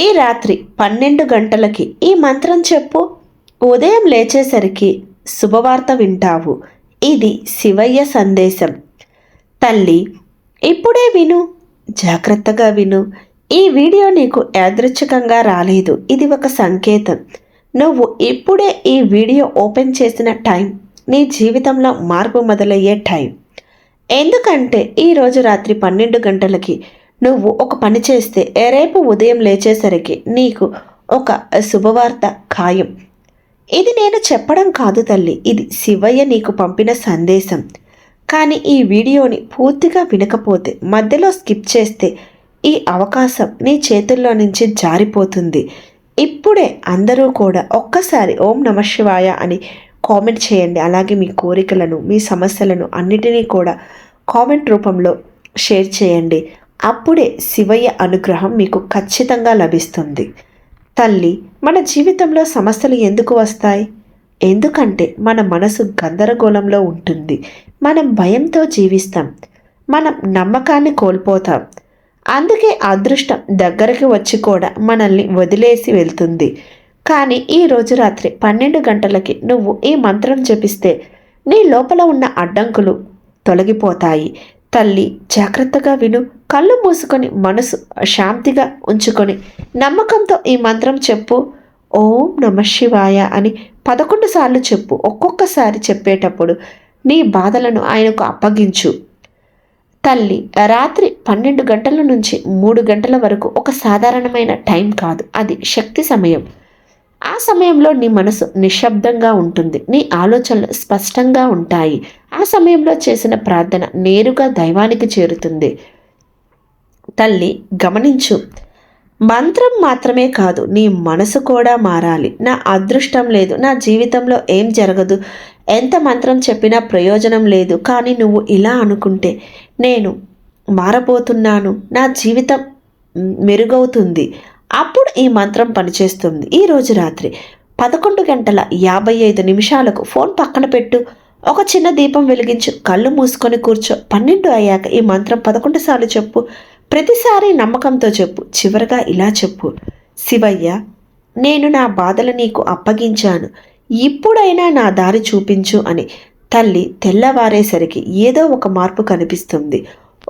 ఈ రాత్రి 12 గంటలకి ఈ మంత్రం చెప్పు. ఉదయం లేచేసరికి శుభవార్త వింటావు. ఇది శివయ్య సందేశం. తల్లి, ఇప్పుడే విను, జాగ్రత్తగా విను. ఈ వీడియో నీకు యాదృచ్ఛికంగా రాలేదు. ఇది ఒక సంకేతం. నువ్వు ఇప్పుడే ఈ వీడియో ఓపెన్ చేసిన టైం నీ జీవితంలో మార్పు మొదలయ్యే టైం. ఎందుకంటే ఈరోజు రాత్రి 12 గంటలకి నువ్వు ఒక పని చేస్తే రేపు ఉదయం లేచేసరికి నీకు ఒక శుభవార్త ఖాయం. ఇది నేను చెప్పడం కాదు తల్లి, ఇది శివయ్య నీకు పంపిన సందేశం. కానీ ఈ వీడియోని పూర్తిగా వినకపోతే, మధ్యలో స్కిప్ చేస్తే ఈ అవకాశం నీ చేతుల్లో నుంచి జారిపోతుంది. ఇప్పుడే అందరూ కూడా ఒక్కసారి ఓం నమః శివాయ అని కామెంట్ చేయండి. అలాగే మీ కోరికలను, మీ సమస్యలను అన్నిటినీ కూడా కామెంట్ రూపంలో షేర్ చేయండి. అప్పుడే శివయ్య అనుగ్రహం మీకు ఖచ్చితంగా లభిస్తుంది. తల్లి, మన జీవితంలో సమస్యలు ఎందుకు వస్తాయి? ఎందుకంటే మన మనసు గందరగోళంలో ఉంటుంది. మనం భయంతో జీవిస్తాం. మనం నమ్మకాన్ని కోల్పోతాం. అందుకే అదృష్టం దగ్గరికి వచ్చి కూడా మనల్ని వదిలేసి వెళ్తుంది. కానీ ఈరోజు రాత్రి 12 గంటలకి నువ్వు ఈ మంత్రం జపిస్తే నీ లోపల ఉన్న అడ్డంకులు తొలగిపోతాయి. తల్లి, జాగ్రత్తగా విను. కళ్ళు మూసుకొని మనసు శాంతిగా ఉంచుకొని నమ్మకంతో ఈ మంత్రం చెప్పు. ఓం నమః శివాయ అని 11 సార్లు చెప్పు. ఒక్కొక్కసారి చెప్పేటప్పుడు నీ బాధలను ఆయనకు అప్పగించు. తల్లి, రాత్రి 12 గంటల నుంచి 3 గంటల వరకు ఒక సాధారణమైన టైం కాదు, అది శక్తి సమయం. ఆ సమయంలో నీ మనసు నిశ్శబ్దంగా ఉంటుంది. నీ ఆలోచనలు స్పష్టంగా ఉంటాయి. ఆ సమయంలో చేసిన ప్రార్థన నేరుగా దైవానికి చేరుతుంది. తల్లి, గమనించు, మంత్రం మాత్రమే కాదు, నీ మనసు కూడా మారాలి. నా అదృష్టం లేదు, నా జీవితంలో ఏం జరగదు, ఎంత మంత్రం చెప్పినా ప్రయోజనం లేదు. కానీ నువ్వు ఇలా అనుకుంటే, నేను మారబోతున్నాను, నా జీవితం మెరుగవుతుంది, అప్పుడు ఈ మంత్రం పనిచేస్తుంది. ఈరోజు రాత్రి 11:55 ఫోన్ పక్కన పెట్టు. ఒక చిన్న దీపం వెలిగించు. కళ్ళు మూసుకొని కూర్చో. 12 అయ్యాక ఈ మంత్రం 11 సార్లు చెప్పు. ప్రతిసారి నమ్మకంతో చెప్పు. చివరగా ఇలా చెప్పు. శివయ్య, నేను నా బాధలు నీకు అప్పగించాను. ఇప్పుడైనా నా దారి చూపించు అని. తల్లి, తెల్లవారేసరికి ఏదో ఒక మార్పు కనిపిస్తుంది.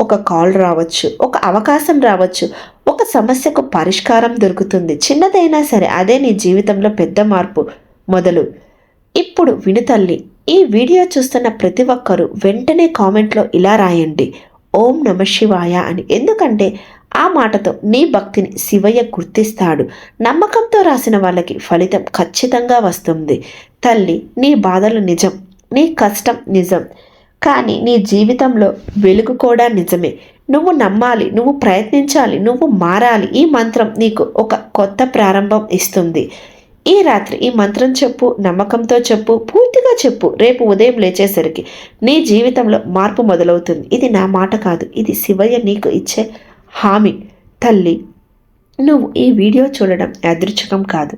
ఒక కాల్ రావచ్చు, ఒక అవకాశం రావచ్చు, ఒక సమస్యకు పరిష్కారం దొరుకుతుంది. చిన్నదైనా సరే అదే నీ జీవితంలో పెద్ద మార్పు మొదలు. ఇప్పుడు విను తల్లి, ఈ వీడియో చూస్తున్న ప్రతి ఒక్కరూ వెంటనే కామెంట్లో ఇలా రాయండి, ఓం నమః శివాయ అని. ఎందుకంటే ఆ మాటతో నీ భక్తిని శివయ్య గుర్తిస్తాడు. నమ్మకంతో రాసిన వాళ్ళకి ఫలితం ఖచ్చితంగా వస్తుంది. తల్లి, నీ బాధలు నిజం, నీ కష్టం నిజం, కానీ నీ జీవితంలో వెలుగు కూడా నిజమే. నువ్వు నమ్మాలి, నువ్వు ప్రయత్నించాలి, నువ్వు మారాలి. ఈ మంత్రం నీకు ఒక కొత్త ప్రారంభం ఇస్తుంది. ఈ రాత్రి ఈ మంత్రం చెప్పు, నమ్మకంతో చెప్పు, పూర్తిగా చెప్పు. రేపు ఉదయం లేచేసరికి నీ జీవితంలో మార్పు మొదలవుతుంది. ఇది నా మాట కాదు, ఇది శివయ్య నీకు ఇచ్చే హామీ. తల్లి, నువ్వు ఈ వీడియో చూడడం యాదృచ్ఛికం కాదు,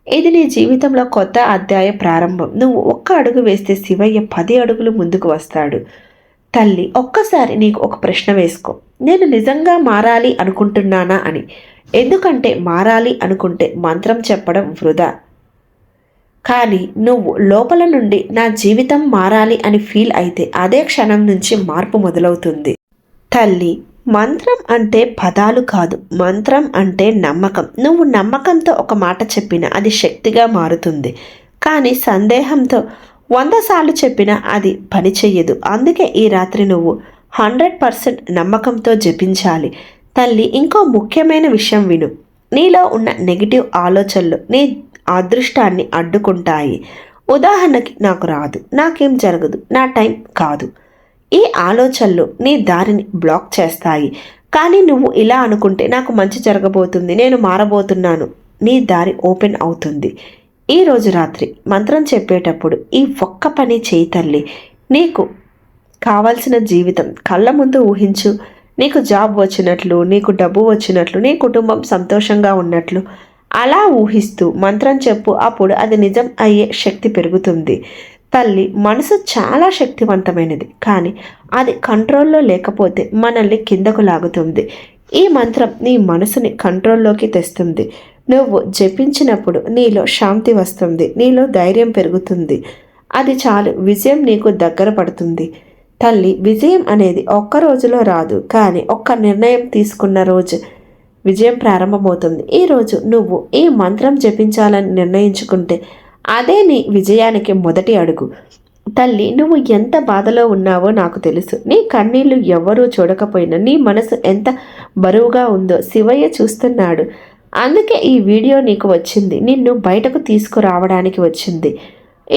ఇది నీ జీవితంలో కొత్త అధ్యాయ ప్రారంభం. నువ్వు ఒక్క అడుగు వేస్తే శివయ్య 10 అడుగులు ముందుకు వస్తాడు. తల్లి, ఒక్కసారి నీకు ఒక ప్రశ్న వేసుకో. నేను నిజంగా మారాలి అనుకుంటున్నానా అని. ఎందుకంటే మారాలి అనుకుంటే మంత్రం చెప్పడం వృధా. కానీ నువ్వు లోపల నుండి నా జీవితం మారాలి అని ఫీల్ అయితే అదే క్షణం నుంచి మార్పు మొదలవుతుంది. తల్లి, మంత్రం అంటే పదాలు కాదు, మంత్రం అంటే నమ్మకం. నువ్వు నమ్మకంతో ఒక మాట చెప్పినా అది శక్తిగా మారుతుంది. కానీ సందేహంతో 100 సార్లు చెప్పినా అది పని చెయ్యదు. అందుకే ఈ రాత్రి నువ్వు 100% నమ్మకంతో జపించాలి. తల్లి, ఇంకో ముఖ్యమైన విషయం విను. నీలో ఉన్న నెగిటివ్ ఆలోచనలు నీ అదృష్టాన్ని అడ్డుకుంటాయి. ఉదాహరణకి, నాకు రాదు, నాకేం జరగదు, నా టైం కాదు. ఈ ఆలోచనలు నీ దారిని బ్లాక్ చేస్తాయి. కానీ నువ్వు ఇలా అనుకుంటే, నాకు మంచి జరగబోతుంది, నేను మారబోతున్నాను, నీ దారి ఓపెన్ అవుతుంది. ఈరోజు రాత్రి మంత్రం చెప్పేటప్పుడు ఈ ఒక్క పని చేయి తల్లి. నీకు కావాల్సిన జీవితం కళ్ళ ముందు ఊహించు. నీకు జాబ్ వచ్చినట్లు, నీకు డబ్బు వచ్చినట్లు, నీ కుటుంబం సంతోషంగా ఉన్నట్లు అలా ఊహిస్తూ మంత్రం చెప్పు. అప్పుడు అది నిజం అయ్యే శక్తి పెరుగుతుంది. తల్లి, మనసు చాలా శక్తివంతమైనది, కానీ అది కంట్రోల్లో లేకపోతే మనల్ని కిందకు లాగుతుంది. ఈ మంత్రం నీ మనసుని కంట్రోల్లోకి తెస్తుంది. నువ్వు జపించినప్పుడు నీలో శాంతి వస్తుంది, నీలో ధైర్యం పెరుగుతుంది. అది చాలు, విజయం నీకు దగ్గర పడుతుంది. తల్లి, విజయం అనేది ఒక్క రోజులో రాదు, కానీ ఒక్క నిర్ణయం తీసుకున్న రోజు విజయం ప్రారంభమవుతుంది. ఈరోజు నువ్వు ఈ మంత్రం జపించాలని నిర్ణయించుకుంటే అదే నీ విజయానికి మొదటి అడుగు. తల్లి, నువ్వు ఎంత బాధలో ఉన్నావో నాకు తెలుసు. నీ కన్నీళ్లు ఎవ్వరూ చూడకపోయినా నీ మనసు ఎంత బరువుగా ఉందో శివయ్య చూస్తున్నాడు. అందుకే ఈ వీడియో నీకు వచ్చింది, నిన్ను బయటకు తీసుకురావడానికి వచ్చింది.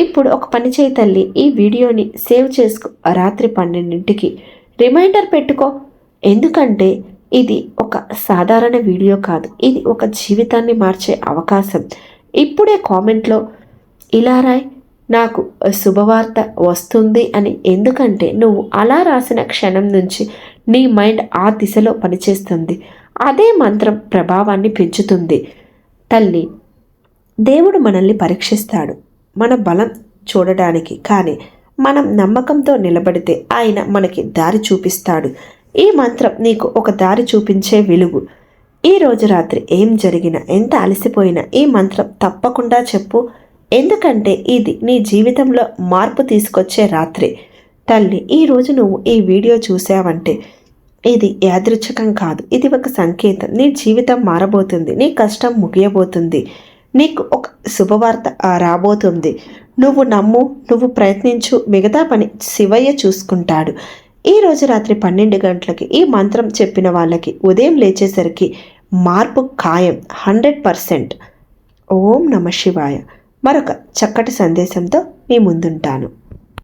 ఇప్పుడు ఒక పని చేయి తల్లి, ఈ వీడియోని సేవ్ చేసుకో. రాత్రి 12ంటికి రిమైండర్ పెట్టుకో. ఎందుకంటే ఇది ఒక సాధారణ వీడియో కాదు, ఇది ఒక జీవితాన్ని మార్చే అవకాశం. ఇప్పుడే కామెంట్లో ఇలా రాయ్, నాకు శుభవార్త వస్తుంది అని. ఎందుకంటే నువ్వు అలా రాసిన క్షణం నుంచి నీ మైండ్ ఆ దిశలో పనిచేస్తుంది. అదే మంత్రం ప్రభావాన్ని పెంచుతుంది. తల్లి, దేవుడు మనల్ని పరీక్షిస్తాడు మన బలం చూడడానికి, కానీ మనం నమ్మకంతో నిలబడితే ఆయన మనకి దారి చూపిస్తాడు. ఈ మంత్రం నీకు ఒక దారి చూపించే వెలుగు. ఈ రోజు రాత్రి ఏం జరిగినా, ఎంత అలసిపోయినా ఈ మంత్రం తప్పకుండా చెప్పు. ఎందుకంటే ఇది నీ జీవితంలో మార్పు తీసుకొచ్చే రాత్రి. తల్లి, ఈరోజు నువ్వు ఈ వీడియో చూసావంటే ఇది యాదృచ్ఛికం కాదు, ఇది ఒక సంకేతం. నీ జీవితం మారబోతుంది, నీ కష్టం ముగియబోతుంది, నీకు ఒక శుభవార్త రాబోతుంది. నువ్వు నమ్ము, నువ్వు ప్రయత్నించు, మిగతా పని శివయ్య చూసుకుంటాడు. ఈ రోజు రాత్రి 12 గంటలకి ఈ మంత్రం చెప్పిన వాళ్ళకి ఉదయం లేచేసరికి మార్పు ఖాయం, 100%. ఓం నమ శివాయ. మరొక చక్కటి సందేశంతో మీ ముందుంటాను.